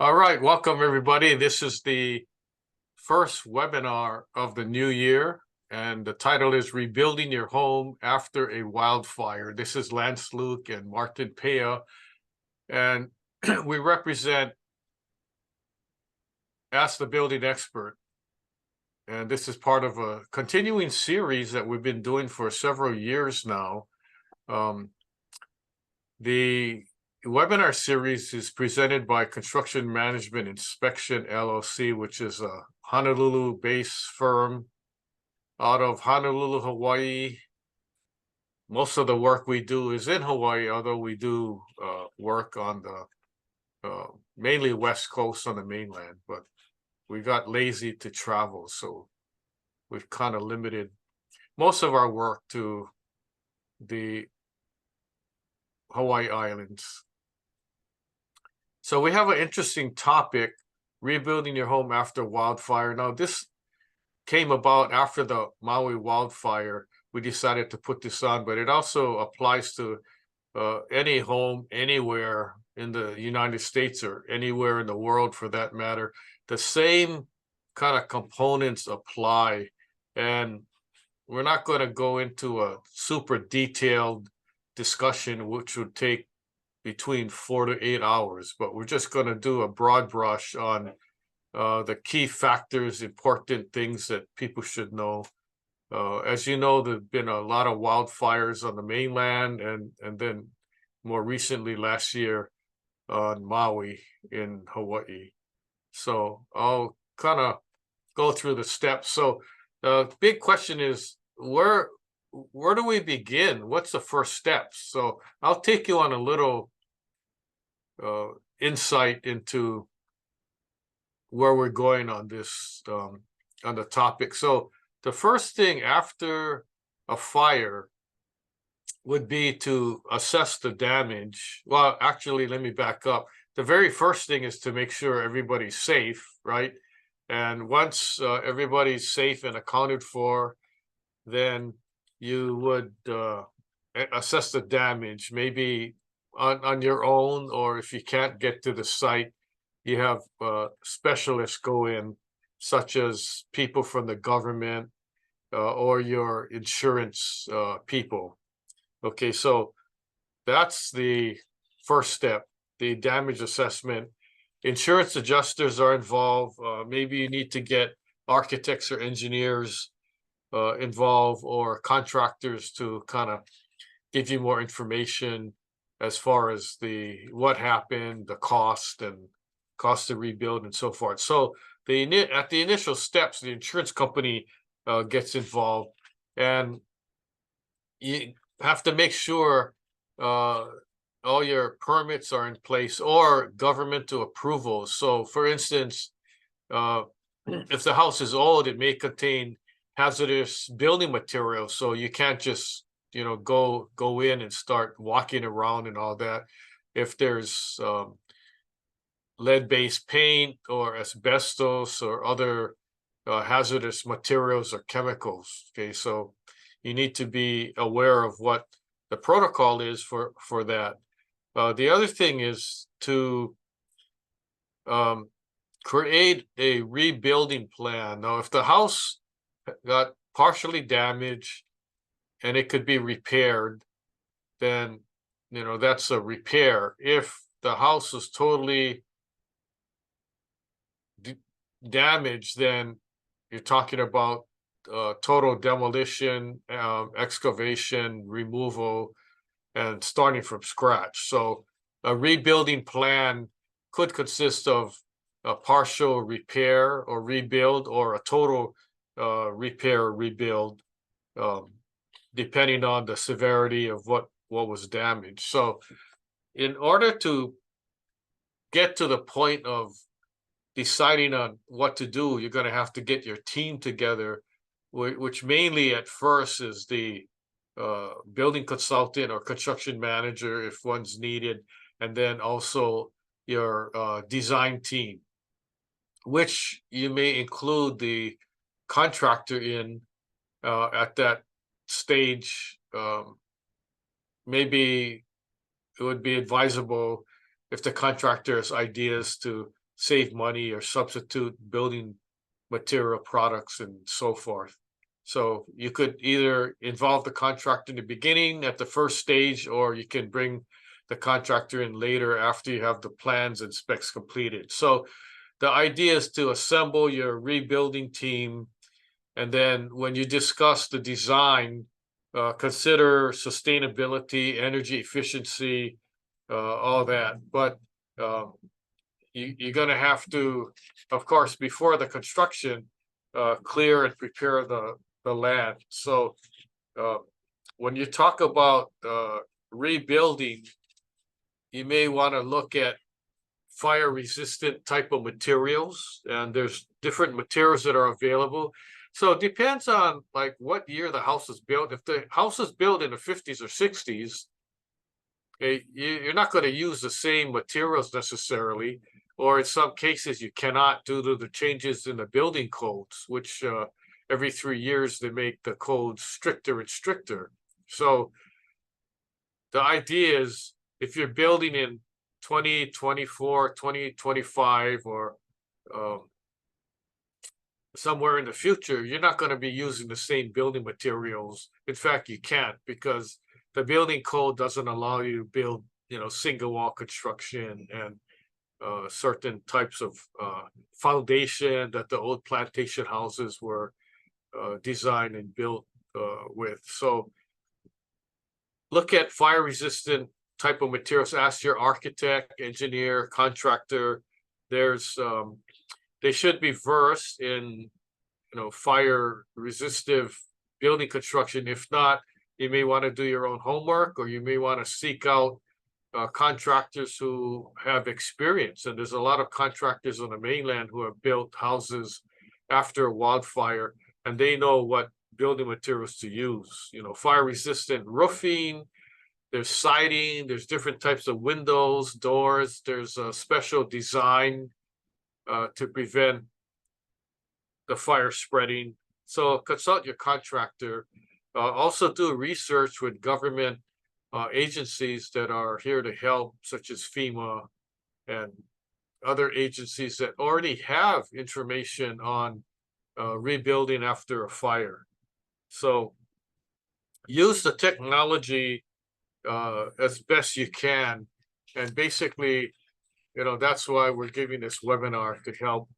All right, welcome everybody. This is the first webinar of the new year, and the title is Rebuilding Your Home After a Wildfire. This is Lance Luke and Martin Pea, and we represent Ask the Building Expert. And this is part of a continuing series that we've been doing for several years now. The webinar series is presented by Construction Management Inspection LLC, which is a Honolulu-based firm out of Honolulu, Hawaii. Most of the work we do is in Hawaii, although we do work on the mainly West Coast on the mainland, but we got lazy to travel, so we've kind of limited most of our work to the Hawaii Islands. So we have an interesting topic, rebuilding your home after wildfire. Now, this came about after the Maui wildfire. We decided to put this on, but it also applies to any home anywhere in the United States or anywhere in the world for that matter. The same kind of components apply, and we're not going to go into a super detailed discussion, which would take between 4 to 8 hours, but we're just going to do a broad brush on the key factors, important things that people should know. As you know, there've been a lot of wildfires on the mainland, and then more recently last year on Maui in Hawaii. So I'll kind of go through the steps. So the big question is, where do we begin? What's the first steps? So I'll take you on a little insight into where we're going on this on the topic. So the first thing after a fire would be to assess the damage. Well, actually, let me back up. The very first thing is to make sure everybody's safe, right? And once everybody's safe and accounted for, then you would assess the damage, maybe on your own, or if you can't get to the site, you have specialists go in, such as people from the government or your insurance people. Okay, so that's the first step, the damage assessment. Insurance adjusters are involved. Maybe you need to get architects or engineers involved, or contractors, to kind of give you more information as far as what happened, the cost, and cost to rebuild, and so forth. So at the initial steps, the insurance company gets involved, and you have to make sure all your permits are in place or governmental approvals. So, for instance, if the house is old, it may contain hazardous building materials, so you can't just go in and start walking around and all that. If there's lead-based paint or asbestos or other hazardous materials or chemicals, okay, so you need to be aware of what the protocol is for that. The other thing is to create a rebuilding plan. Now, if the house got partially damaged and it could be repaired, then that's a repair. If the house is totally damaged, then you're talking about total demolition, excavation, removal, and starting from scratch. So a rebuilding plan could consist of a partial repair or rebuild, or a total repair or rebuild, depending on the severity of what was damaged. So in order to get to the point of deciding on what to do, you're going to have to get your team together, which mainly at first is the building consultant or construction manager if one's needed, and then also your design team, which you may include the contractor in at that stage. Maybe it would be advisable, if the contractor has ideas, to save money or substitute building material products and so forth. So you could either involve the contractor in the beginning at the first stage, or you can bring the contractor in later after you have the plans and specs completed. So the idea is to assemble your rebuilding team, and then when you discuss the design, consider sustainability, energy efficiency, all that. But you're going to have to, of course, before the construction, clear and prepare the land. So when you talk about rebuilding, you may want to look at fire resistant type of materials, and there's different materials that are available. So it depends on like what year the house is built. If the house is built in the 50s or 60s, you're not going to use the same materials necessarily, or in some cases you cannot due to the changes in the building codes, which every 3 years they make the codes stricter and stricter. So the idea is if you're building in 2024, 2025, or somewhere in the future, you're not going to be using the same building materials. In fact, you can't, because the building code doesn't allow you to build, single wall construction and certain types of foundation that the old plantation houses were designed and built with. So look at fire resistant type of materials. Ask your architect, engineer, contractor. There's they should be versed in fire resistive building construction. If not, you may want to do your own homework, or you may want to seek out contractors who have experience. And there's a lot of contractors on the mainland who have built houses after a wildfire, and they know what building materials to use. Fire resistant roofing, there's siding, there's different types of windows, doors, there's a special design to prevent the fire spreading. So consult your contractor. Also do research with government agencies that are here to help, such as FEMA and other agencies that already have information on rebuilding after a fire. So use the technology as best you can. And basically, that's why we're giving this webinar, to help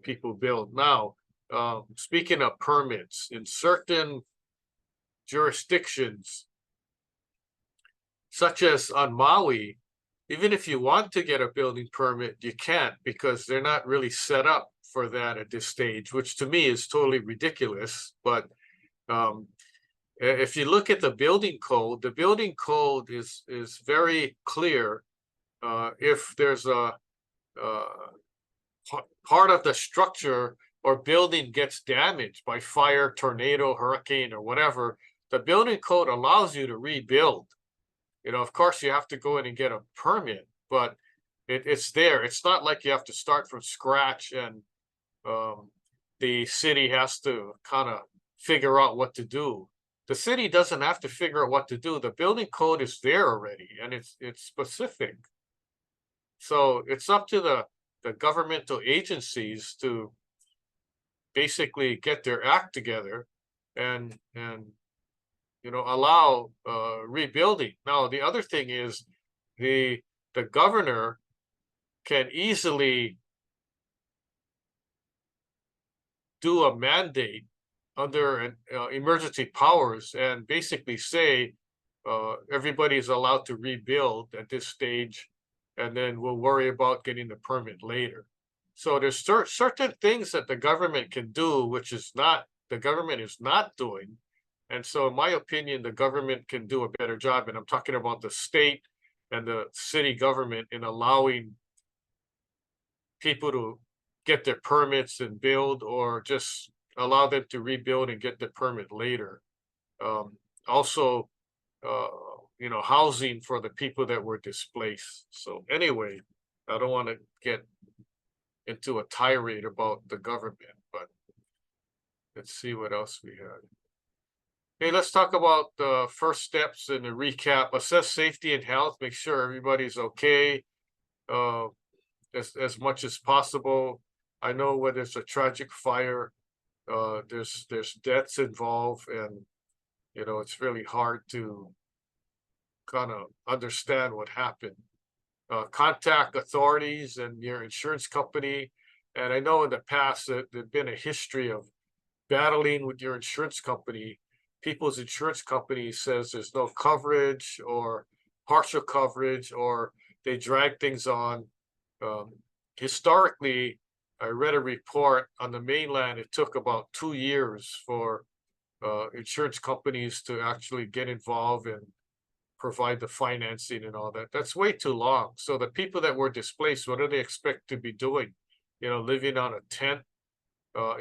people build. Now, speaking of permits, in certain jurisdictions, such as on Maui, even if you want to get a building permit, you can't, because they're not really set up for that at this stage, which to me is totally ridiculous. But if you look at the building code is very clear. If there's a part of the structure or building gets damaged by fire, tornado, hurricane, or whatever, the building code allows you to rebuild. Of course, you have to go in and get a permit, but it's there. It's not like you have to start from scratch and the city has to kind of figure out what to do. The city doesn't have to figure out what to do. The building code is there already, and it's specific. So it's up to the governmental agencies to basically get their act together and allow rebuilding. Now, the other thing is the governor can easily do a mandate under emergency powers and basically say everybody is allowed to rebuild at this stage, and then we'll worry about getting the permit later. So there's certain things that the government can do, which is not, the government is not doing. And so in my opinion, the government can do a better job. And I'm talking about the state and the city government in allowing people to get their permits and build, or just allow them to rebuild and get the permit later. Also, housing for the people that were displaced. So anyway, I don't want to get into a tirade about the government, but let's see what else we had. Hey, let's talk about the first steps in the recap. Assess safety and health, make sure everybody's okay. as much as possible. I know when there's a tragic fire, there's deaths involved, and it's really hard to kind of understand what happened. Contact authorities and your insurance company. And I know in the past that there's been a history of battling with your insurance company. People's insurance company says there's no coverage or partial coverage, or they drag things on. Um, Historically, I read a report on the mainland. It took about 2 years for insurance companies to actually get involved and provide the financing and all that. That's way too long. So the people that were displaced, what do they expect to be doing? Living on a tent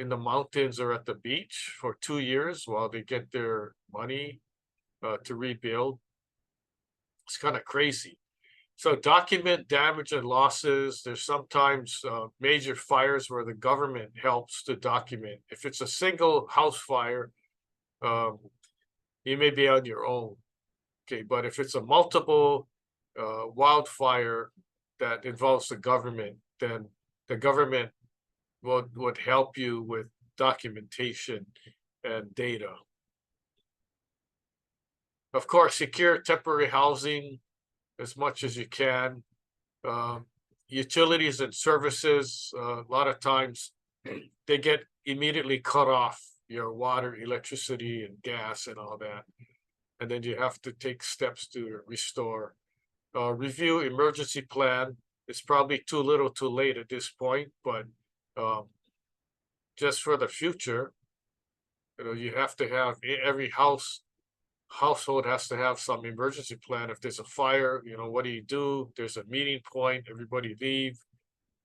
in the mountains or at the beach for 2 years while they get their money to rebuild. It's kind of crazy. So document damage and losses. There's sometimes major fires where the government helps to document. If it's a single house fire, um, you may be on your own. Okay, but if it's a multiple wildfire that involves the government, then the government would help you with documentation and data. Of course, secure temporary housing as much as you can. Utilities and services, a lot of times they get immediately cut off, your water, electricity, and gas and all that. And then you have to take steps to restore. Review emergency plan. It's probably too little too late at this point, but just for the future, you have to have every household has to have some emergency plan. If there's a fire, what do? There's a meeting point, everybody leave.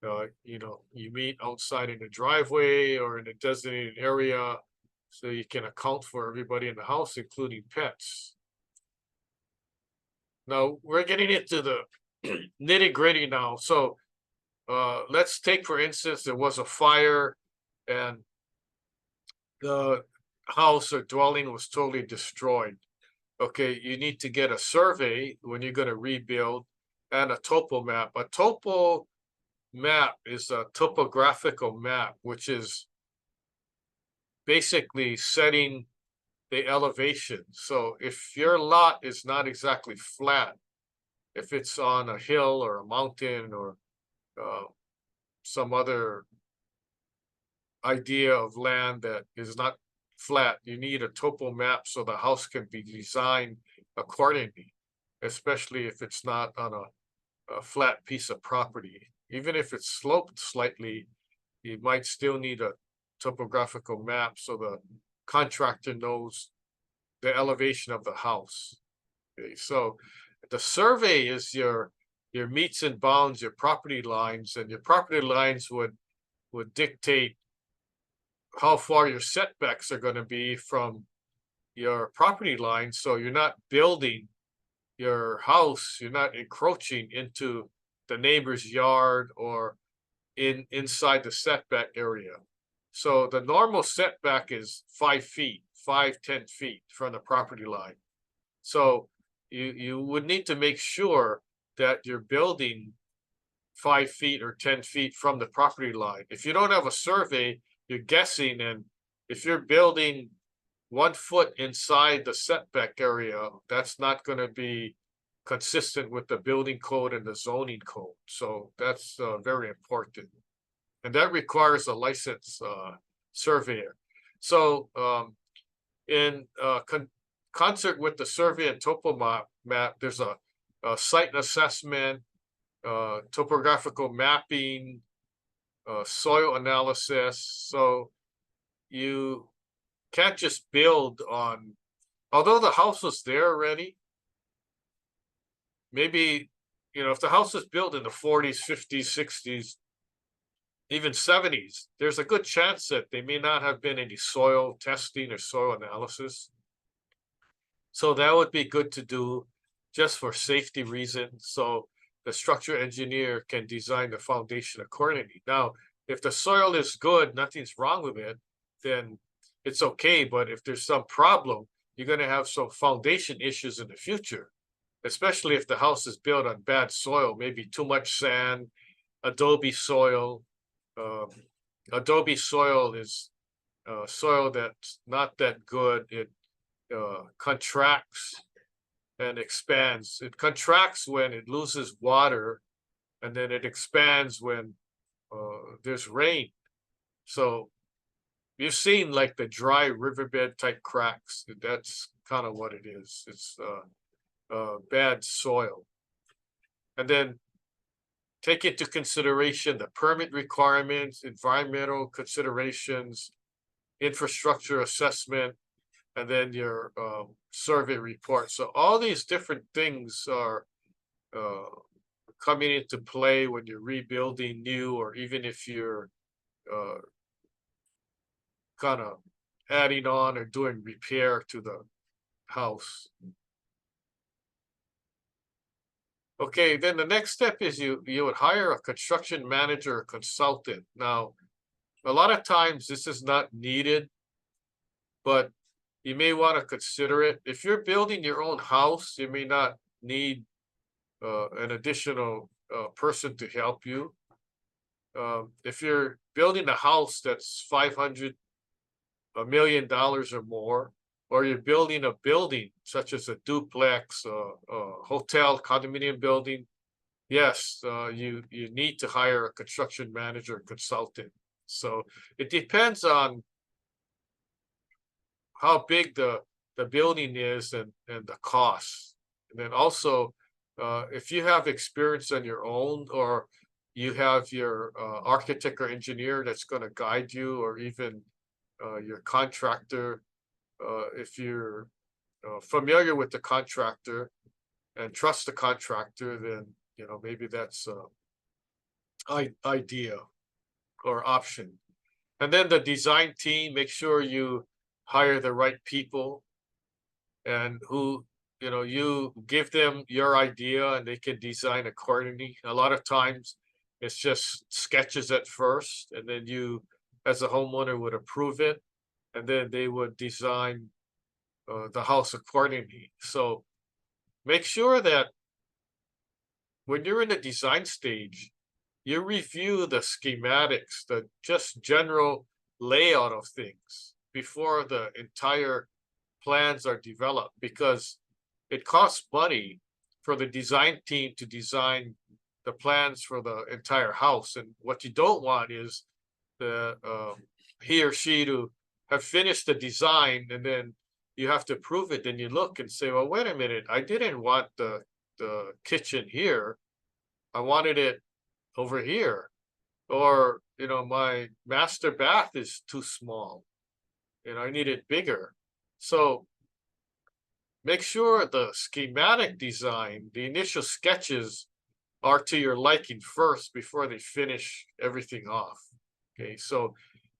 You meet outside in the driveway or in a designated area so you can account for everybody in the house, including pets. Now we're getting into the nitty-gritty now. So let's take, for instance, there was a fire and the house or dwelling was totally destroyed. Okay, you need to get a survey when you're going to rebuild and a topo map. A topo map is a topographical map, which is basically setting the elevation. So if your lot is not exactly flat, if it's on a hill or a mountain or some other idea of land that is not flat, you need a topo map so the house can be designed accordingly, especially if it's not on a flat piece of property. Even if it's sloped slightly, you might still need a topographical map so the contractor knows the elevation of the house. Okay, so the survey is your meets and bounds, your property lines, and your property lines would dictate how far your setbacks are going to be from your property line. So you're not building your house, you're not encroaching into the neighbor's yard or inside the setback area. So the normal setback is 5 feet, 10 feet from the property line. So you would need to make sure that you're building 5 feet or 10 feet from the property line. If you don't have a survey, you're guessing, and if you're building 1 foot inside the setback area, that's not going to be consistent with the building code and the zoning code. So that's very important, and that requires a licensed surveyor. So in concert with the survey and topo map, there's a site assessment, topographical mapping, soil analysis. So you can't just build on, although the house was there already, maybe, if the house was built in the 40s, 50s, 60s, even 70s, there's a good chance that they may not have been any soil testing or soil analysis. So that would be good to do just for safety reasons. So the structural engineer can design the foundation accordingly. Now, if the soil is good, nothing's wrong with it, then it's okay. But if there's some problem, you're going to have some foundation issues in the future, especially if the house is built on bad soil, maybe too much sand, adobe soil. Um, Adobe soil is soil that's not that good. It contracts and expands. It contracts when it loses water, and then it expands when there's rain. So you've seen like the dry riverbed type cracks. That's kind of what it is. It's bad soil. And then take into consideration the permit requirements, environmental considerations, infrastructure assessment, and then your survey report. So all these different things are uh, coming into play when you're rebuilding new, or even if you're uh, kind of adding on or doing repair to the house. Okay, then the next step is you would hire a construction manager or consultant. Now, a lot of times this is not needed, but you may want to consider it. If you're building your own house, you may not need an additional person to help you. If you're building a house that's $500, $1 million or more, or you're building a building such as a duplex, a hotel, condominium building, yes, you need to hire a construction manager or consultant. So it depends on how big the building is and the cost. And then also, if you have experience on your own, or you have your architect or engineer that's going to guide you, or even your contractor, if you're familiar with the contractor and trust the contractor, then maybe that's idea or option. And then the design team, make sure you hire the right people, and who you give them your idea and they can design accordingly. A lot of times it's just sketches at first, and then you as a homeowner would approve it, and then they would design the house accordingly. So make sure that when you're in the design stage, you review the schematics, the just general layout of things before the entire plans are developed, because it costs money for the design team to design the plans for the entire house. And what you don't want is the he or she to have finished the design, and then you have to approve it. Then you look and say, well, wait a minute, I didn't want the kitchen here. I wanted it over here. Or, my master bath is too small and I need it bigger. So make sure the schematic design, the initial sketches, are to your liking first before they finish everything off. Okay, so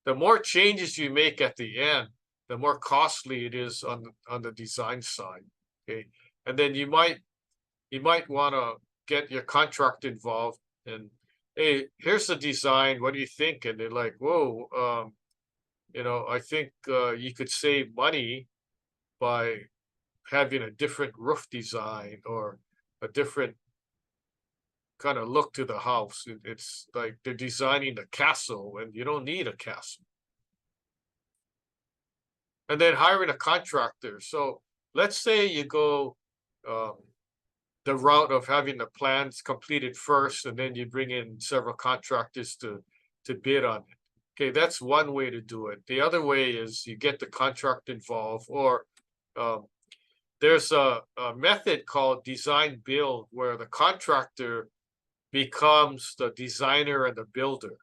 the more changes you make at the end, the more costly it is on the design side. Okay, and then you might want to get your contractor involved and, hey, here's the design. What do you think? And they're like, whoa, I think you could save money by having a different roof design or a different kind of look to the house. It's like they're designing a castle, and you don't need a castle. And then hiring a contractor. So let's say you go the route of having the plans completed first, and then you bring in several contractors to bid on it. Okay, that's one way to do it. The other way is you get the contractor involved, or there's a method called design build, where the contractor becomes the designer and the builder.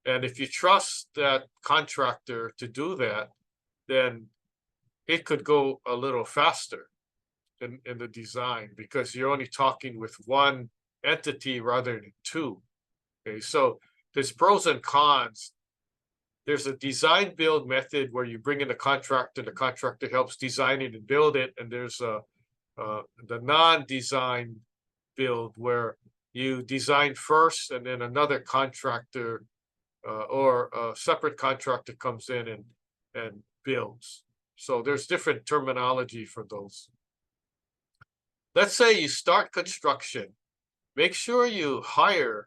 And if you trust that contractor to do that, then it could go a little faster in the design, because you're only talking with one entity rather than two. Okay, so there's pros and cons. There's a design build method where you bring in the contractor helps design it and build it. And there's the non-design build, where you design first and then another contractor or a separate contractor comes in and builds. So there's different terminology for those. Let's say you start construction. Make sure you hire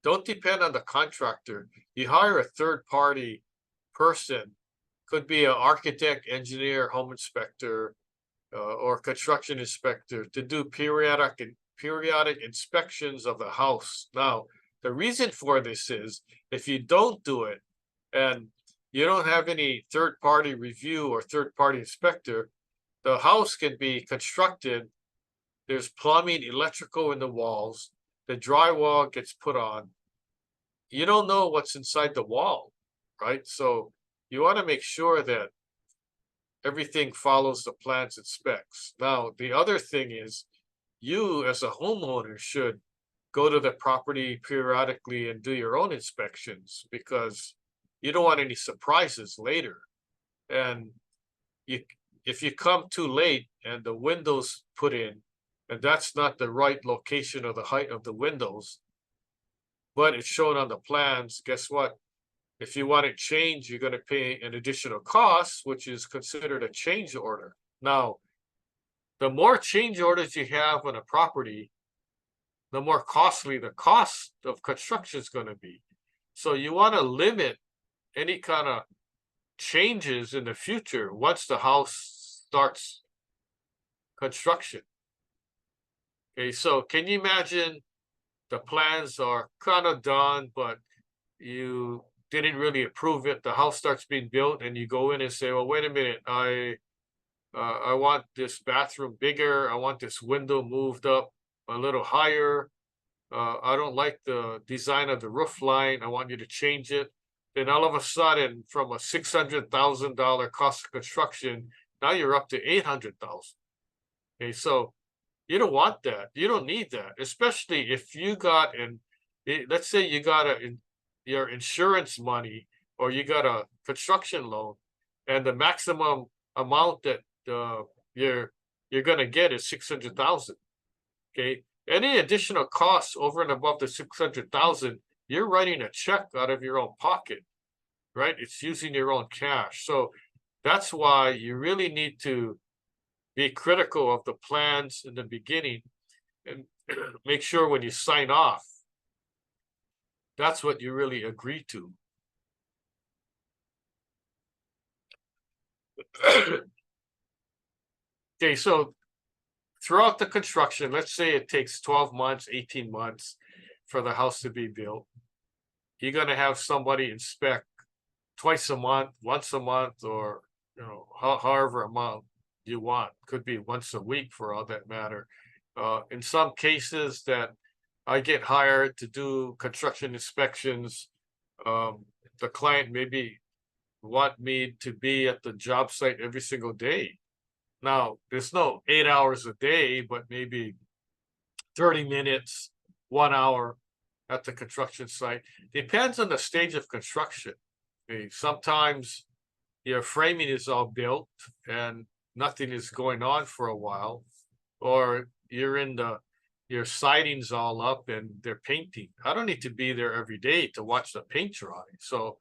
don't depend on the contractor. You hire a third party person, could be an architect, engineer, home inspector, or construction inspector to do periodic inspections of the house. Now, the reason for this is if you don't do it and you don't have any third party review or third party inspector, the house can be constructed. There's plumbing, electrical in the walls. The drywall gets put on. You don't know what's inside the wall, right? So you want to make sure that everything follows the plans and specs. Now, the other thing is you as a homeowner should go to the property periodically and do your own inspections because you don't want any surprises later. And you, if you come too late and the windows put in, and that's not the right location or the height of the windows, but it's shown on the plans, guess what? If you want it changed, you're going to pay an additional cost, which is considered a change order. Now, the more change orders you have on a property, the more costly the cost of construction is going to be. So you want to limit any kind of changes in the future once the house starts construction. Okay, so can you imagine the plans are kind of done, but you didn't really approve it. The house starts being built, and you go in and say, "Well, wait a minute, I want this bathroom bigger. I want this window moved up a little higher. I don't like the design of the roof line. I want you to change it." Then all of a sudden, from a $600,000 cost of construction, now you're up to $800,000. Okay, so you don't want that. You don't need that, especially if you got let's say you got your insurance money or you got a construction loan, and the maximum amount that you're going to get is 600,000. Okay, any additional costs over and above the 600,000, you're writing a check out of your own pocket, right? It's using your own cash. So that's why you really need to be critical of the plans in the beginning and make sure when you sign off, that's what you really agree to. Okay, so throughout the construction, let's say it takes 12 months, 18 months for the house to be built. You're going to have somebody inspect twice a month, once a month, or however amount you want. Could be once a week for all that matter. In some cases that I get hired to do construction inspections, the client maybe want me to be at the job site every single day. Now, there's no 8 hours a day, but maybe 30 minutes, 1 hour at the construction site. Depends on the stage of construction. Okay, sometimes your framing is all built and nothing is going on for a while, or your siding's all up and they're painting. I don't need to be there every day to watch the paint dry. So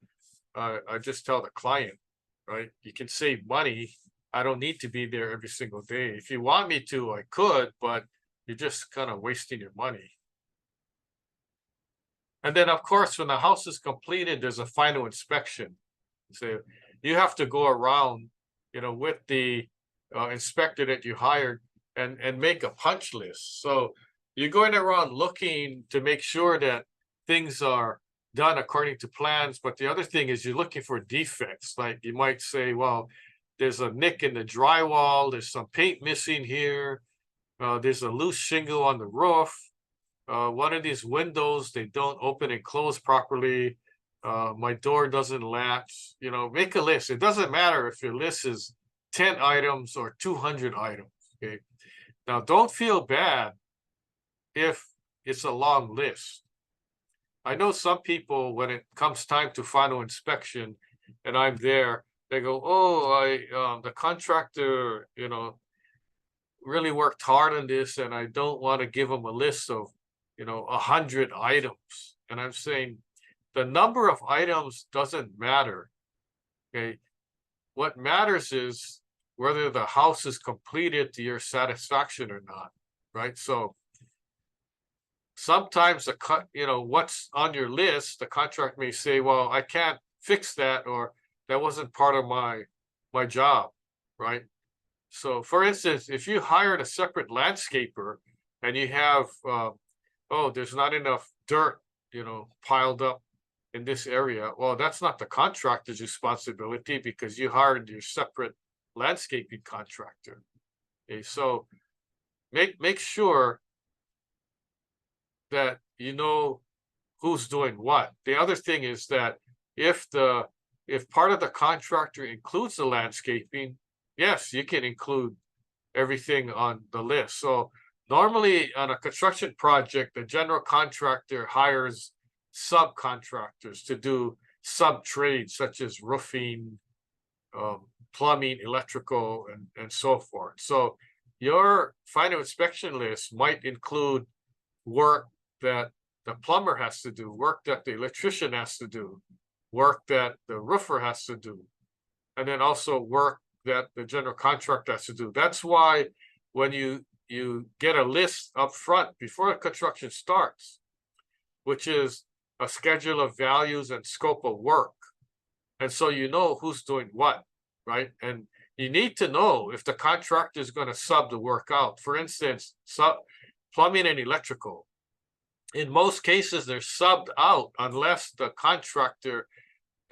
I just tell the client, right, you can save money. I don't need to be there every single day. If you want me to, I could, but you're just kind of wasting your money. And then, of course, when the house is completed, there's a final inspection. So you have to go around, with the inspector that you hired and make a punch list. So you're going around looking to make sure that things are done according to plans. But the other thing is you're looking for defects. Like you might say, well, there's a nick in the drywall. There's some paint missing here. There's a loose shingle on the roof. One of these windows, they don't open and close properly. My door doesn't latch. Make a list. It doesn't matter if your list is 10 items or 200 items. Okay. Now, don't feel bad if it's a long list. I know some people, when it comes time to final inspection and I'm there, they go, "Oh, the contractor, really worked hard on this, and I don't want to give them a list of, 100 items." And I'm saying the number of items doesn't matter. Okay. What matters is whether the house is completed to your satisfaction or not, right? So sometimes what's on your list, the contract may say, well, I can't fix that, or that wasn't part of my job, right? So for instance, if you hired a separate landscaper and you have oh, there's not enough dirt, piled up in this area, well, that's not the contractor's responsibility because you hired your separate landscaping contractor. Okay, so make sure that you know who's doing what. The other thing is that if part of the contractor includes the landscaping, yes, you can include everything on the list. So normally on a construction project, the general contractor hires subcontractors to do sub trades such as roofing, plumbing, electrical, and so forth. So your final inspection list might include work that the plumber has to do, work that the electrician has to do, work that the roofer has to do, and then also work that the general contractor has to do. That's why when you get a list up front before the construction starts, which is a schedule of values and scope of work, and so you know who's doing what, right? And you need to know if the contractor is going to sub the work out. For instance, plumbing and electrical. In most cases, they're subbed out unless the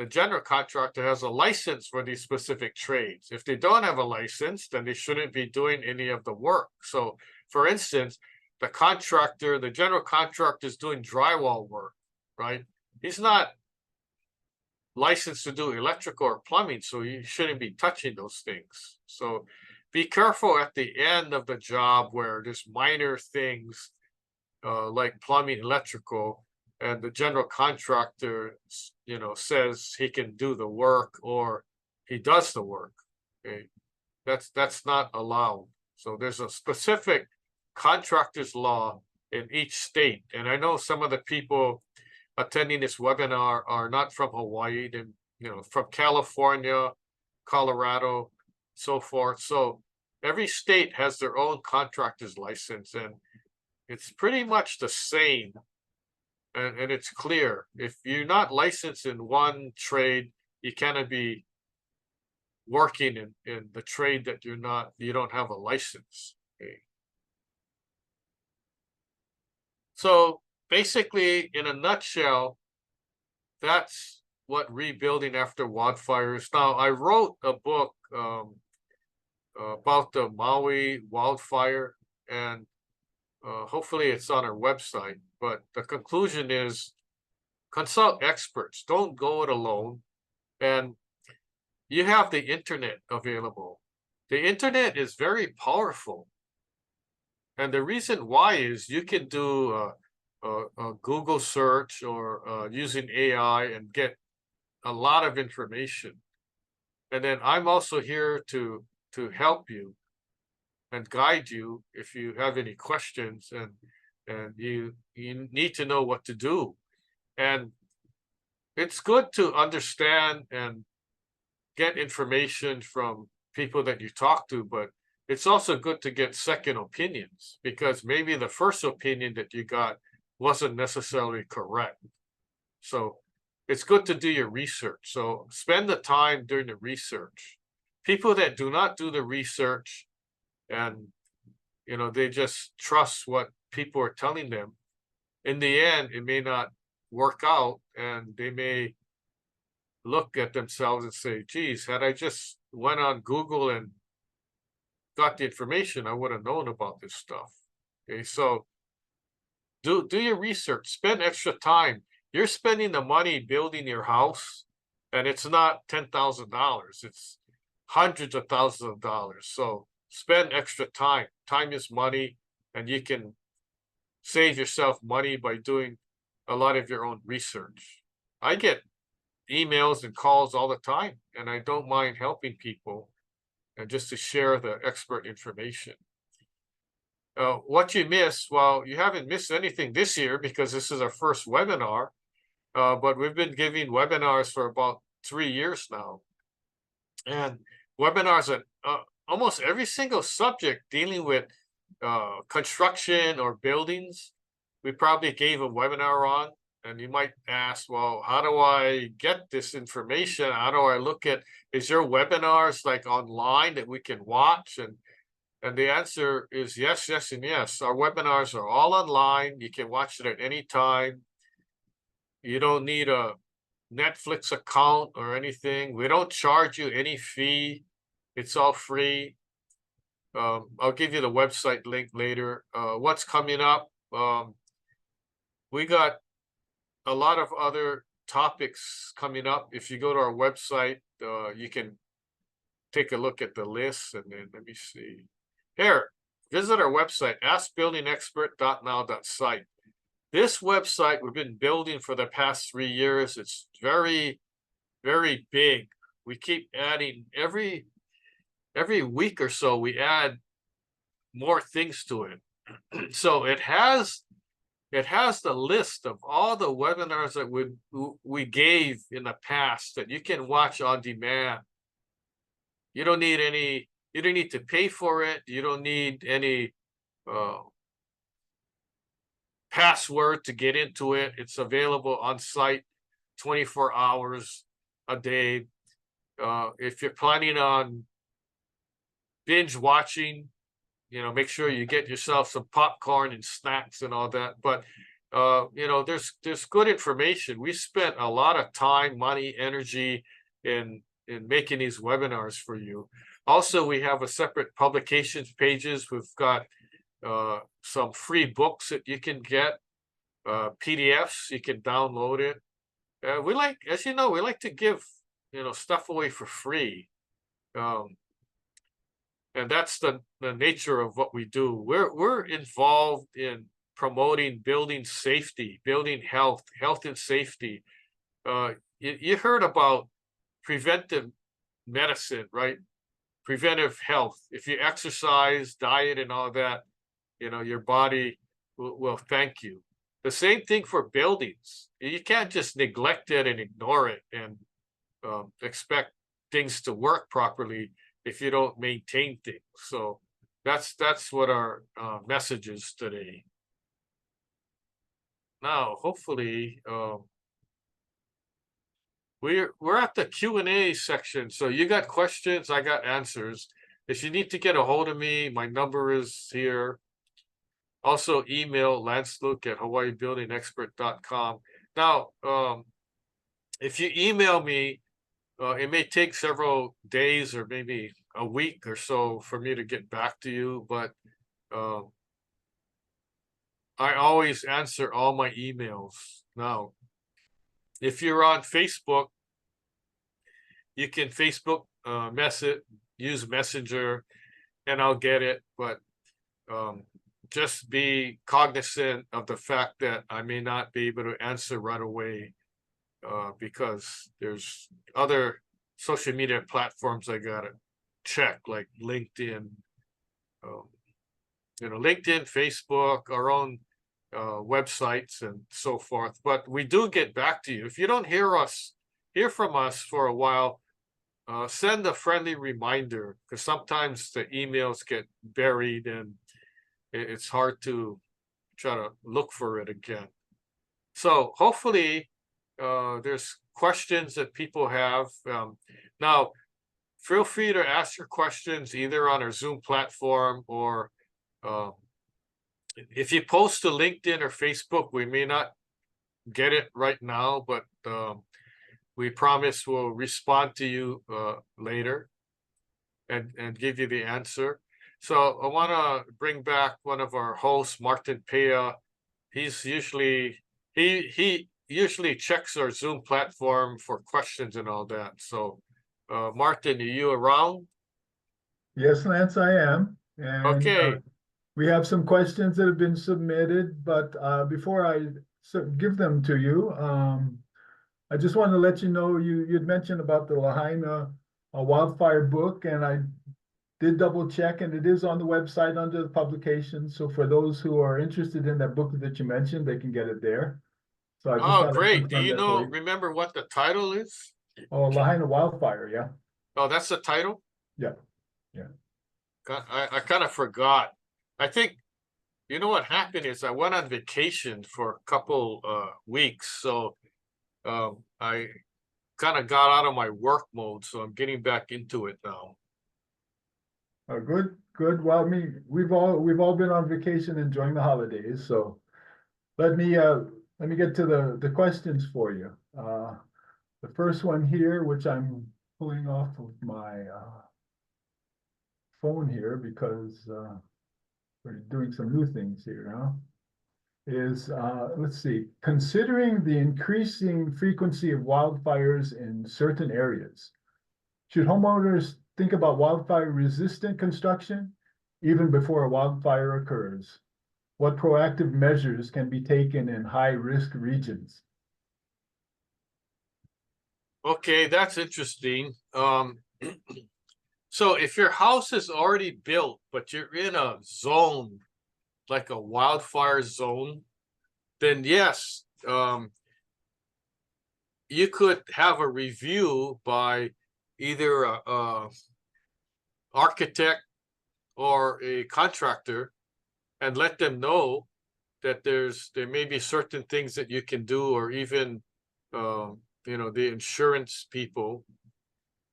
general contractor has a license for these specific trades. If they don't have a license, then they shouldn't be doing any of the work. So for instance, the general contractor is doing drywall work, right? He's not licensed to do electrical or plumbing, so you shouldn't be touching those things. So be careful at the end of the job where there's minor things like plumbing, electrical, and the general contractor, says he can do the work or he does the work. Okay, that's not allowed. So there's a specific contractor's law in each state, and I know some of the people attending this webinar are not from Hawaii, and from California, Colorado, so forth. So every state has their own contractor's license, and it's pretty much the same, and it's clear. If you're not licensed in one trade, you cannot be working in the trade that you don't have a license. Okay. So basically, in a nutshell, that's what rebuilding after wildfires. Now, I wrote a book about the Maui wildfire, and hopefully it's on our website. But the conclusion is consult experts. Don't go it alone. And you have the internet available. The internet is very powerful. And the reason why is you can do a Google search or using AI and get a lot of information. And then I'm also here to help you and guide you if you have any questions, and you need to know what to do. And it's good to understand and get information from people that you talk to, but it's also good to get second opinions, because maybe the first opinion that you got wasn't necessarily correct. So it's good to do your research. So spend the time doing the research. People that do not do the research and they just trust what people are telling them, in the end it may not work out, and they may look at themselves and say, geez, had I just went on Google and got the information, I would have known about this stuff. Okay, so do your research, spend extra time. You're spending the money building your house, and it's not $10,000, it's hundreds of thousands of dollars. So spend extra time. Time is money, and you can save yourself money by doing a lot of your own research. I get emails and calls all the time, and I don't mind helping people and just to share the expert information. What you miss, well, you haven't missed anything this year because this is our first webinar, but we've been giving webinars for about 3 years now. And webinars on almost every single subject dealing with construction or buildings. we probably gave a webinar on. And you might ask, well, how do I get this information? How do I look at, is your webinars like online that we can watch? And the answer is yes, yes, and yes. Our webinars are all online. You can watch it at any time. You don't need a Netflix account or anything. We don't charge you any fee. It's all free. I'll give you the website link later. What's coming up? We got a lot of other topics coming up. If you go to our website, you can take a look at the list, and then let me see. Here, visit our website, askbuildingexpert.now.site. This website we've been building for the past 3 years. It's very, very big. We keep adding every week or so, we add more things to it. So it has the list of all the webinars that we gave in the past that you can watch on demand. You don't need to pay for it. You don't need any password to get into it. It's available on site 24 hours a day. If you're planning on binge watching, make sure you get yourself some popcorn and snacks and all that. But there's good information. We spent a lot of time, money, energy in making these webinars for you. Also, we have a separate publications pages. We've got some free books that you can get, PDFs, you can download it. We like, as you know, we like to give stuff away for free. And that's the nature of what we do. We're involved in promoting building safety, building health and safety. You heard about preventive medicine, right? Preventive health. If you exercise, diet, and all that, your body will thank you. The same thing for buildings. You can't just neglect it and ignore it and expect things to work properly if you don't maintain things. So that's what our message is today. Now, hopefully, we're at the Q&A section. So you got questions, I got answers. If you need to get a hold of me, my number is here. Also, email lanceluke@hawaiibuildingexpert.com. Now, if you email me, it may take several days or maybe a week or so for me to get back to you, but I always answer all my emails. Now, if you're on Facebook, you can Facebook use Messenger, and I'll get it. But just be cognizant of the fact that I may not be able to answer right away. Because there's other social media platforms I gotta check, like LinkedIn, LinkedIn, Facebook, our own websites, and so forth. But we do get back to you. If you don't hear from us for a while, send a friendly reminder, because sometimes the emails get buried and it's hard to try to look for it again. So hopefully there's questions that people have. Now, feel free to ask your questions either on our Zoom platform, or if you post to LinkedIn or Facebook, we may not get it right now, but we promise we'll respond to you later and give you the answer. So I want to bring back one of our hosts, Martin Pea. He usually checks our Zoom platform for questions and all that. So, Martin, are you around? Yes, Lance, I am. And okay. We have some questions that have been submitted, but before I give them to you, I just want to let you know you'd mentioned about the Lahaina Wildfire book, and I did double check, and it is on the website under the publication. So for those who are interested in that book that you mentioned, they can get it there. So I just Great. Do you remember what the title is? Oh, Lahaina Wildfire, yeah. Oh, that's the title? Yeah, yeah. I kind of forgot. I think You know what happened is I went on vacation for a couple weeks, so I kind of got out of my work mode, so I'm getting back into it now. Good, good. Well, I mean, we've all been on vacation enjoying the holidays, so let me uh let me get to the questions for you. The first one here, which I'm pulling off of my phone here because we're doing some new things here now, is let's see, considering the increasing frequency of wildfires in certain areas, should homeowners think about wildfire resistant construction even before a wildfire occurs? What proactive measures can be taken in high risk regions? Okay, that's interesting. So if your house is already built, but you're in a zone like a wildfire zone, then yes, you could have a review by either a architect or a contractor and let them know that there may be certain things that you can do, or even the insurance people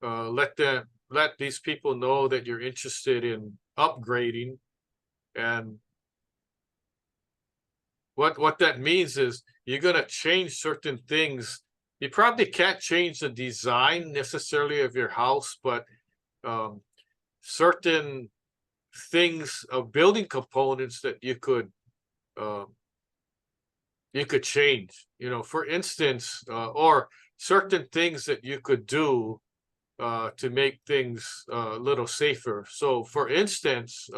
let these people know that you're interested in upgrading. And what that means is you're going to change certain things. You probably can't change the design necessarily of your house, but um, certain things of building components that uh, you could change. For instance, or certain things that you could do to make things a little safer. So, for instance,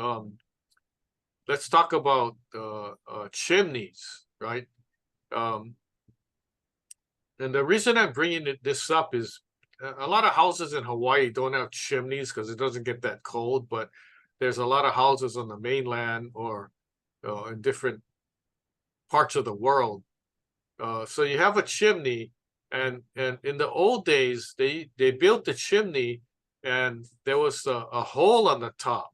let's talk about chimneys, right? Um, and the reason I'm bringing this up is a lot of houses in Hawaii don't have chimneys because it doesn't get that cold, but there's a lot of houses on the mainland or in different parts of the world. So you have a chimney, and in the old days they built the chimney, and there was a hole on the top,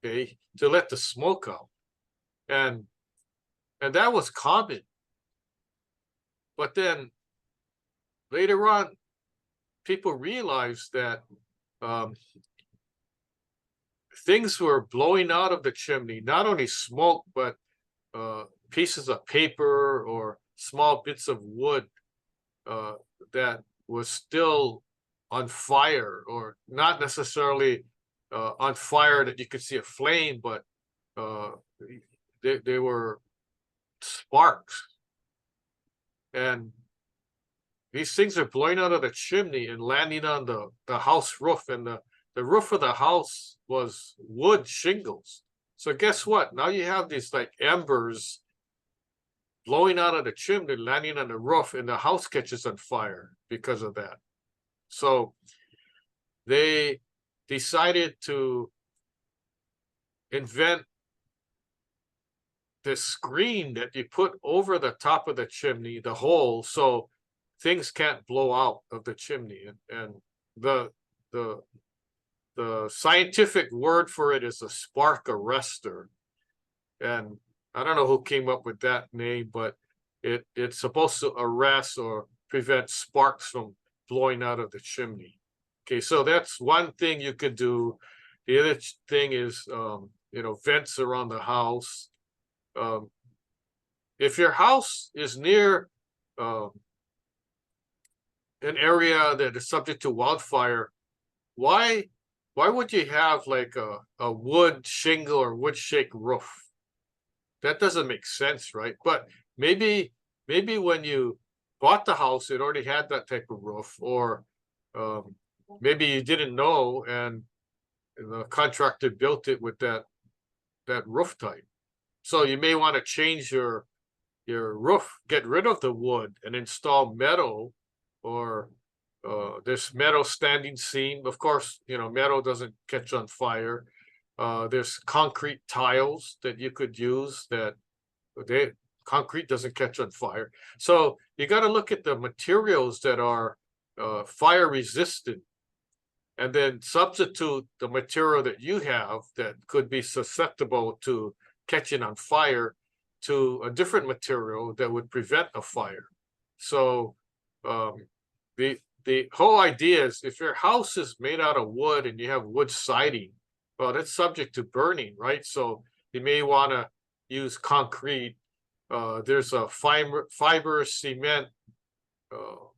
okay, to let the smoke out, and that was common. But then later on, people realized that um, things were blowing out of the chimney, not only smoke, but pieces of paper or small bits of wood uh, that was still on fire, or not necessarily on fire that you could see a flame, but uh, they were sparks. And these things are blowing out of the chimney and landing on the house roof, and the roof of the house was wood shingles. So guess what? Now you have these like embers blowing out of the chimney, landing on the roof, and the house catches on fire because of that. So they decided to invent this screen that you put over the top of the chimney, the hole, so things can't blow out of the chimney. And the the the scientific word for it is a spark arrestor. And I don't know who came up with that name, but it's supposed to arrest or prevent sparks from blowing out of the chimney. Okay, so that's one thing you could do. The other thing is, vents around the house. Um, if your house is near an area that is subject to wildfire, why would you have like a wood shingle or wood shake roof? That doesn't make sense, right? But maybe when you bought the house, it already had that type of roof, or um, maybe you didn't know, and the contractor built it with that roof type. So you may want to change your roof, get rid of the wood, and install metal, or this metal standing seam. Of course, metal doesn't catch on fire. There's concrete tiles that you could use that concrete doesn't catch on fire. So you got to look at the materials that are fire resistant, and then substitute the material that you have that could be susceptible to catching on fire to a different material that would prevent a fire. So the whole idea is if your house is made out of wood and you have wood siding, well, that's subject to burning, right? So you may want to use concrete. There's a fiber cement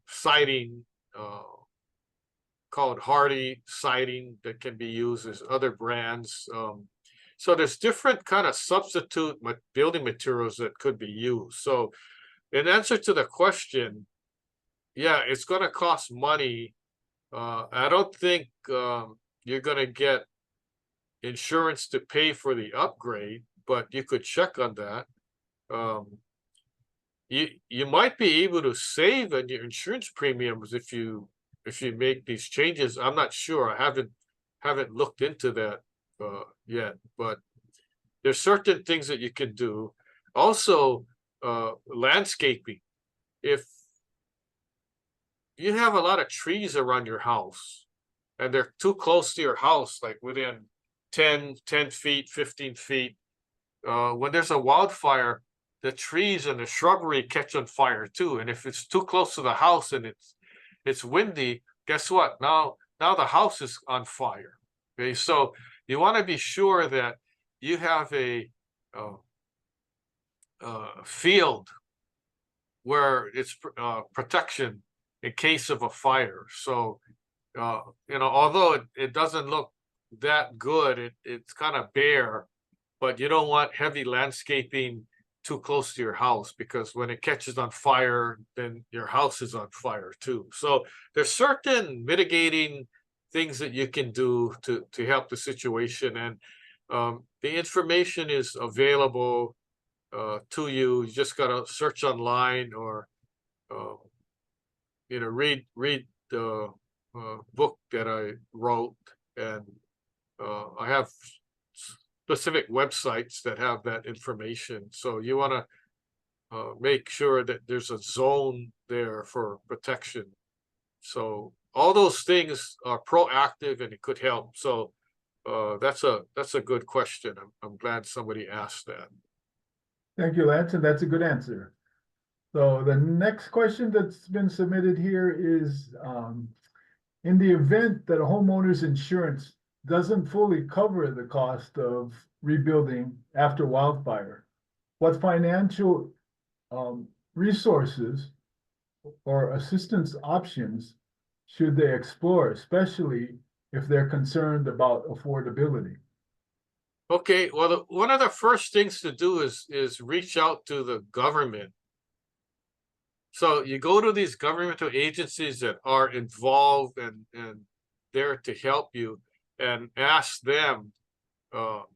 siding called Hardy siding that can be used. There's other brands. So there's different kind of substitute building materials that could be used. So in answer to the question, yeah, it's going to cost money. I don't think you're going to get insurance to pay for the upgrade, but you could check on that. You might be able to save on your insurance premiums if you make these changes. I'm not sure. I haven't looked into that yet, but there's certain things that you can do. Also, landscaping. If you have a lot of trees around your house and they're too close to your house, like within 10 feet, 15 feet, when there's a wildfire, the trees and the shrubbery catch on fire too. And if it's too close to the house and it's windy, guess what? Now the house is on fire. Okay, so you want to be sure that you have a field where it's protection in case of a fire. So although it doesn't look that good, it's kind of bare, but you don't want heavy landscaping too close to your house, because when it catches on fire, then your house is on fire too. So there's certain mitigating things that you can do to help the situation, and the information is available to you. You just gotta search online or read the book that I wrote, and I have specific websites that have that information. So you want to make sure that there's a zone there for protection. So all those things are proactive and it could help. So that's a good question. I'm glad somebody asked that. Thank you, Lance, and that's a good answer. So the next question that's been submitted here is, in the event that a homeowner's insurance doesn't fully cover the cost of rebuilding after wildfire, what financial resources or assistance options should they explore, especially if they're concerned about affordability? Okay, well, one of the first things to do is reach out to the government. So you go to these governmental agencies that are involved and there to help you, and ask them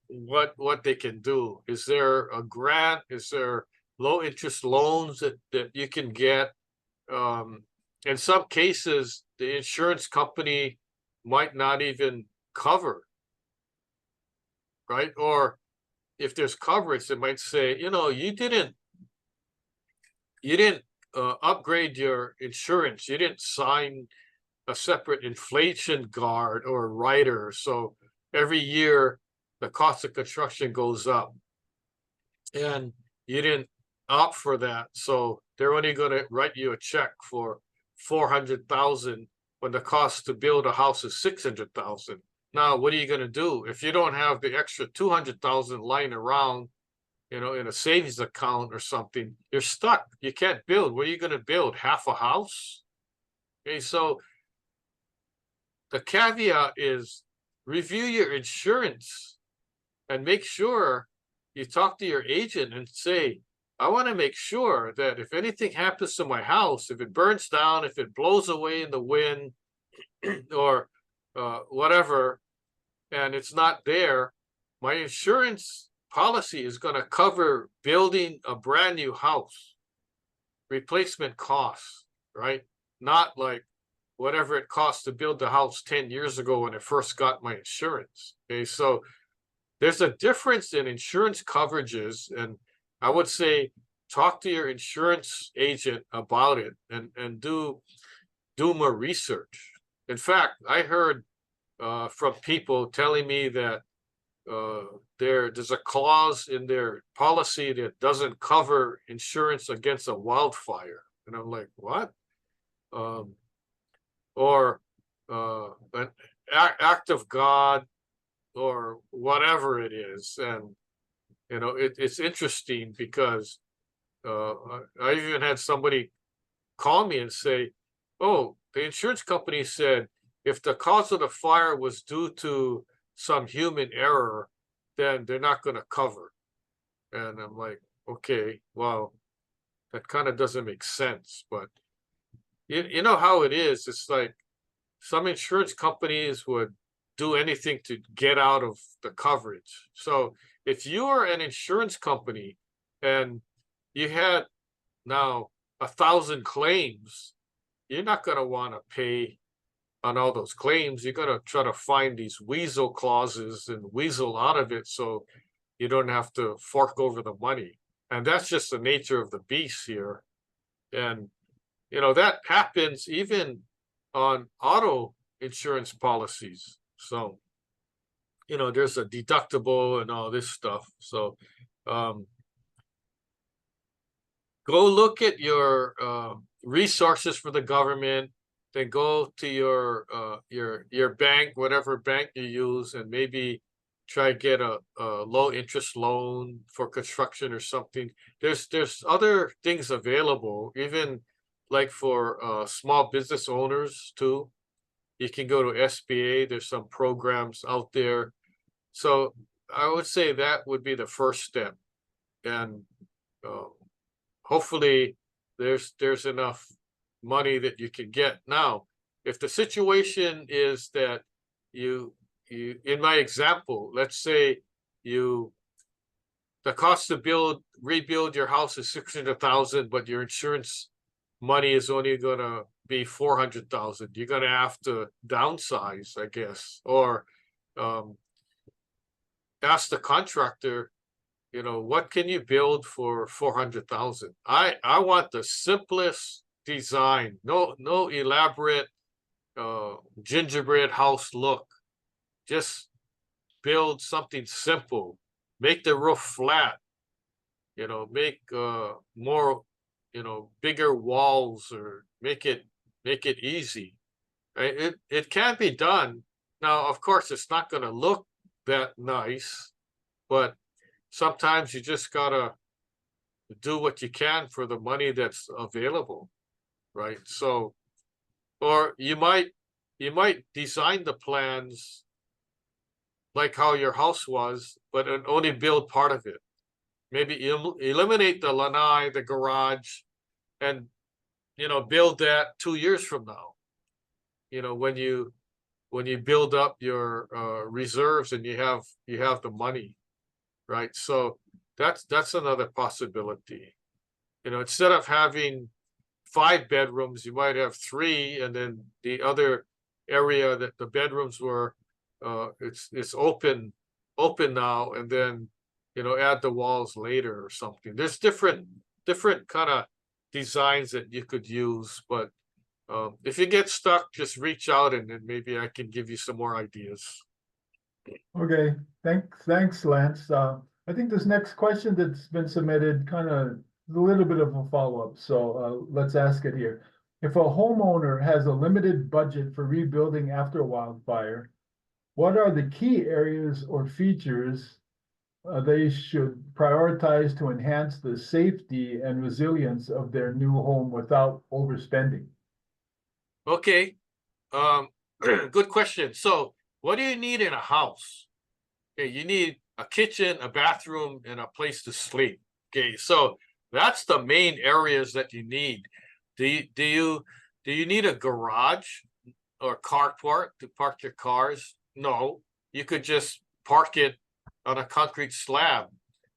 what they can do. Is there a grant? Is there low interest loans that you can get? In some cases, the insurance company might not even cover, right? Or if there's coverage, it might say, you didn't upgrade your insurance. You didn't sign a separate inflation guard or rider. So every year the cost of construction goes up, and you didn't opt for that. So they're only going to write you a check for $400,000 when the cost to build a house is $600,000. Now, what are you going to do if you don't have the extra $200,000 lying around, in a savings account or something? You're stuck. You can't build. What are you going to build? Half a house? Okay, so the caveat is review your insurance and make sure you talk to your agent and say, I want to make sure that if anything happens to my house, if it burns down, if it blows away in the wind or whatever, and it's not there, my insurance policy is going to cover building a brand new house, replacement costs, right? Not like whatever it costs to build the house 10 years ago when I first got my insurance. Okay, so there's a difference in insurance coverages, and I would say talk to your insurance agent about it and do more research. In fact, I heard from people telling me that there's a clause in their policy that doesn't cover insurance against a wildfire. And I'm like, what? Or an act of God or whatever it is. And, it's interesting because I even had somebody call me and say, oh, the insurance company said if the cause of the fire was due to some human error, then they're not going to cover. And I'm like, okay, well, that kind of doesn't make sense. But you know how it is. It's like some insurance companies would do anything to get out of the coverage. So if you are an insurance company and you had now 1,000 claims, you're not going to want to pay on all those claims. You're going to try to find these weasel clauses and weasel out of it so you don't have to fork over the money. And that's just the nature of the beast here. And, that happens even on auto insurance policies. So, there's a deductible and all this stuff. So, go look at your resources for the government, then go to your bank, whatever bank you use, and maybe try to get a low interest loan for construction or something. There's other things available, even like for small business owners too. You can go to SBA. There's some programs out there. So I would say that would be the first step. And hopefully there's enough money that you can get. Now, if the situation is that you in my example, let's say the cost to rebuild your house is 600,000, but your insurance money is only gonna be 400,000. You're gonna have to downsize, I guess, or ask the contractor, what can you build for 400,000? I want the simplest design, no elaborate gingerbread house look. Just build something simple. Make the roof flat. Make more, bigger walls, or make it easy. It can be done. Now, of course, it's not going to look that nice, but sometimes you just gotta do what you can for the money that's available, right? So, or you might design the plans like how your house was, but only build part of it. Maybe eliminate the lanai, the garage, and build that 2 years from now. When you build up your reserves and you have the money. Right. So that's another possibility. Instead of having 5 bedrooms, you might have 3, and then the other area that the bedrooms were, it's open now, and then add the walls later or something. There's different kind of designs that you could use, but if you get stuck, just reach out and then maybe I can give you some more ideas. Okay, thanks, Lance. I think this next question that's been submitted kind of a little bit of a follow-up, so let's ask it here. If a homeowner has a limited budget for rebuilding after a wildfire, what are the key areas or features they should prioritize to enhance the safety and resilience of their new home without overspending? Okay, good question. So, what do you need in a house? Okay, you need a kitchen, a bathroom, and a place to sleep. Okay, so that's the main areas that you need. Do you need a garage or carport to park your cars? No, you could just park it on a concrete slab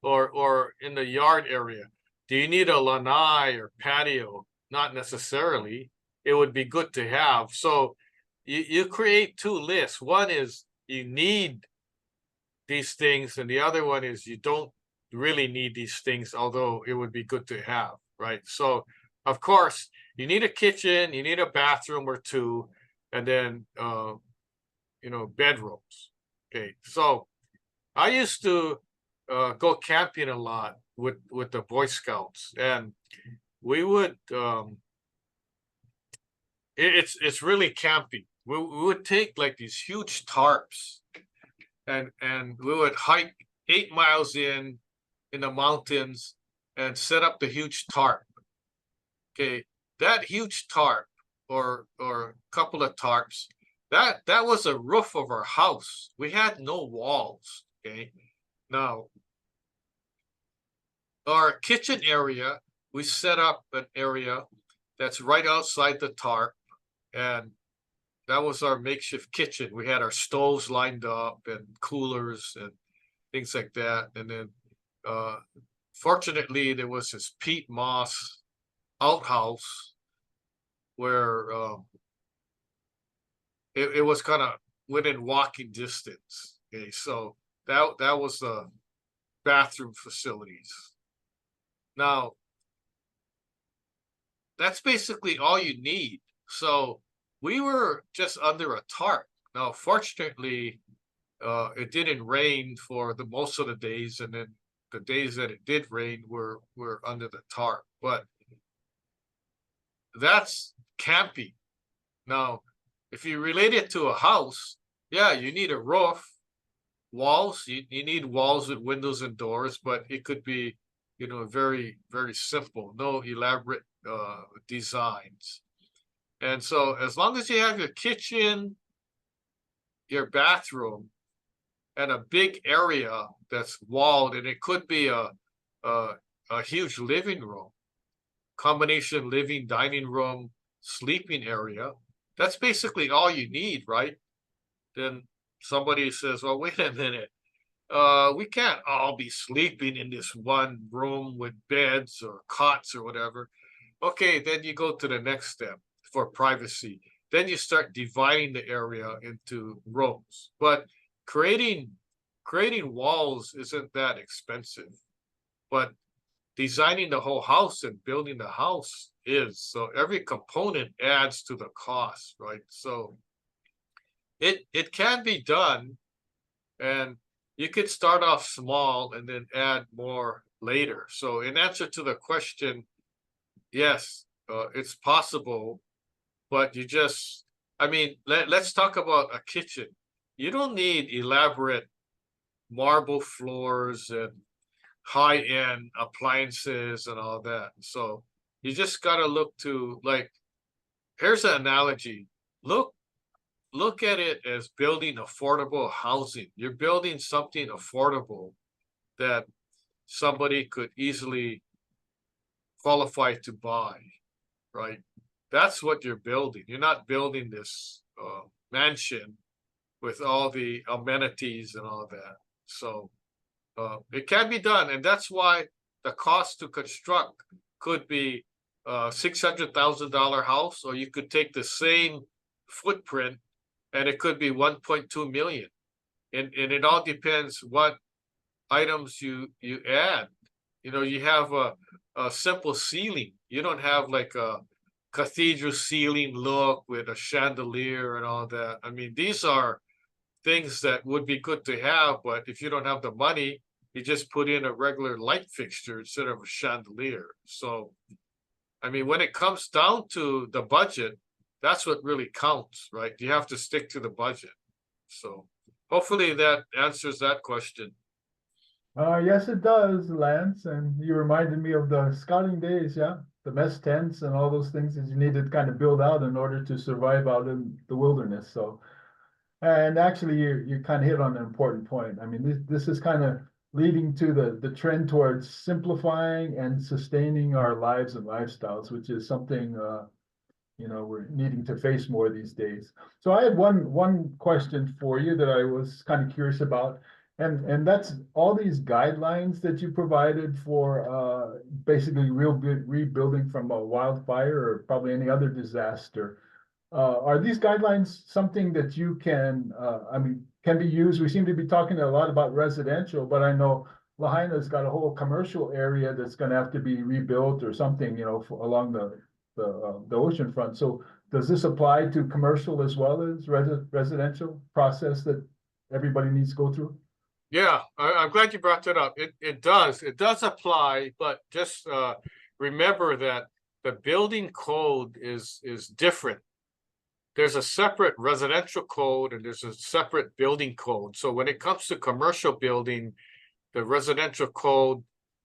or in the yard area. Do you need a lanai or patio? Not necessarily. It would be good to have. So you create 2 lists. One is you need these things, and the other one is you don't really need these things, although it would be good to have, right? So, of course, you need a kitchen, you need a bathroom or 2, and then bedrooms. Okay, so I used to go camping a lot with the Boy Scouts, and we would it's really campy. We would take like these huge tarps, and we would hike 8 miles in the mountains and set up the huge tarp. Okay, that huge tarp or a couple of tarps, that was a roof of our house. We had no walls. Okay, now our kitchen area, we set up an area that's right outside the tarp, and that was our makeshift kitchen. We had our stoves lined up and coolers and things like that. And then fortunately there was this peat moss outhouse where it was kind of within walking distance. Okay, so that was the bathroom facilities. Now that's basically all you need. So we were just under a tarp. Now, fortunately, it didn't rain for the most of the days, and then the days that it did rain were under the tarp. But that's camping. Now, if you relate it to a house, yeah, you need a roof, walls. You need walls with windows and doors, but it could be, very, very simple, no elaborate designs. And so as long as you have your kitchen, your bathroom, and a big area that's walled, and it could be a huge living room, combination living, dining room, sleeping area, that's basically all you need, right? Then somebody says, well, wait a minute. We can't all be sleeping in this one room with beds or cots or whatever. Okay, then you go to the next step for privacy. Then you start dividing the area into rooms. But creating walls isn't that expensive. But designing the whole house and building the house is. So every component adds to the cost, right? So it can be done, and you could start off small and then add more later. So in answer to the question, yes, it's possible, but let's talk about a kitchen. You don't need elaborate marble floors and high-end appliances and all that. So you just got to look to, like, here's an analogy. Look at it as building affordable housing. You're building something affordable that somebody could easily qualify to buy, right? That's what you're building. You're not building this mansion with all the amenities and all that. So it can be done, and that's why the cost to construct could be $600,000 house, or you could take the same footprint and it could be 1.2 million. And it all depends what items you add. You have a simple ceiling. You don't have like a cathedral ceiling look with a chandelier and all that. I mean, these are things that would be good to have, but if you don't have the money, you just put in a regular light fixture instead of a chandelier. So, I mean, when it comes down to the budget, that's what really counts, right? You have to stick to the budget. So hopefully that answers that question. Yes, it does, Lance. And you reminded me of the scouting days, yeah? The mess tents and all those things that you needed to kind of build out in order to survive out in the wilderness. So, and actually, you kind of hit on an important point. I mean, this is kind of leading to the trend towards simplifying and sustaining our lives and lifestyles, which is something we're needing to face more these days. So I had one question for you that I was kind of curious about, and that's all these guidelines that you provided for basically rebuilding from a wildfire or probably any other disaster. Are these guidelines something that you can, can be used? We seem to be talking a lot about residential, but I know Lahaina's got a whole commercial area that's going to have to be rebuilt or something, along the ocean front. So does this apply to commercial as well as residential process that everybody needs to go through? Yeah, I'm glad you brought that up. It does apply, but just remember that the building code is different. There's a separate residential code and there's a separate building code. So when it comes to commercial building, the residential code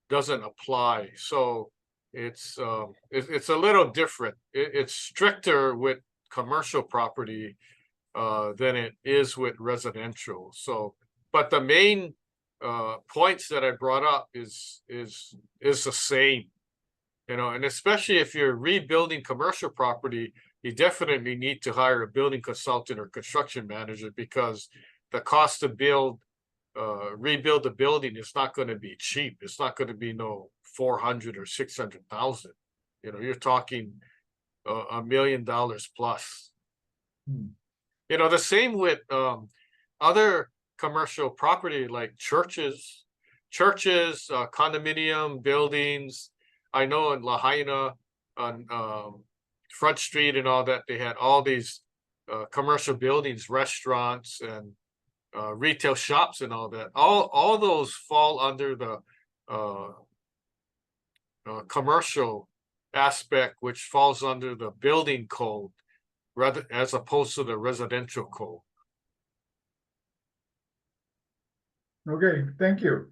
doesn't apply. So it's a little different. It's stricter with commercial property than it is with residential. So, but the main points that I brought up is the same, you know, and especially if you're rebuilding commercial property, you definitely need to hire a building consultant or construction manager because the cost to rebuild the building is not going to be cheap. It's not going to be no 400 or 600,000. You know, you're talking $1 million plus. Hmm. You know, the same with other commercial property like churches, condominium buildings. I know in Lahaina on Front Street and all that, they had all these commercial buildings, restaurants and retail shops and all that. All those fall under the commercial aspect, which falls under the building code rather as opposed to the residential code. Okay, thank you.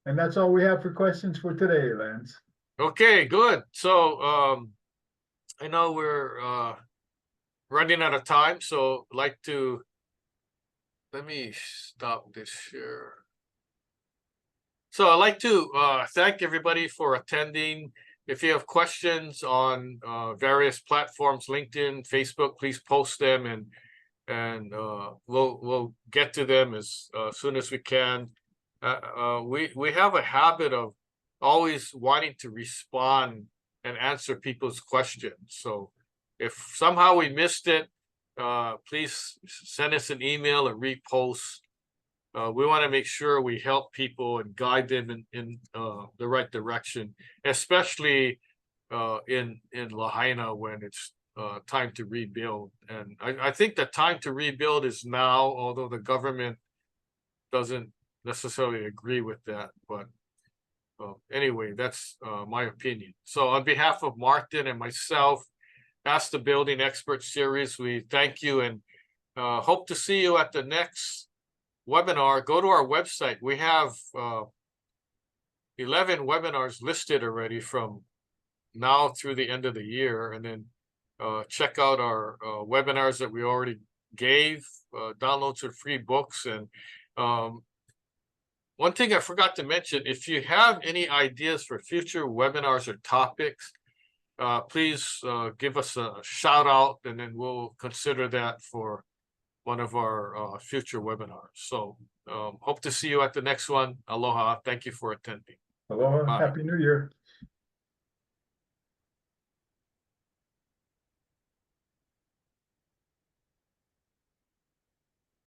And that's all we have for questions for today, Lance. Okay, good. So I know we're running out of time, so I'd like to let me stop this share. So I'd like to thank everybody for attending. If you have questions on various platforms, LinkedIn, Facebook, please post them and we'll get to them as soon as we can. We have a habit of always wanting to respond and answer people's questions. So if somehow we missed it, please send us an email or repost. We want to make sure we help people and guide them in the right direction, especially in Lahaina when it's time to rebuild. And I think the time to rebuild is now, although the government doesn't necessarily agree with that. But anyway, that's my opinion. So on behalf of Martin and myself, Ask the Building Expert series, we thank you and hope to see you at the next webinar. Go to our website. We have 11 webinars listed already from now through the end of the year. And then check out our webinars that we already gave, download some free books. And one thing I forgot to mention, if you have any ideas for future webinars or topics, please give us a shout out and then we'll consider that for one of our future webinars. So hope to see you at the next one. Aloha. Thank you for attending. Aloha, Bye. Happy New Year.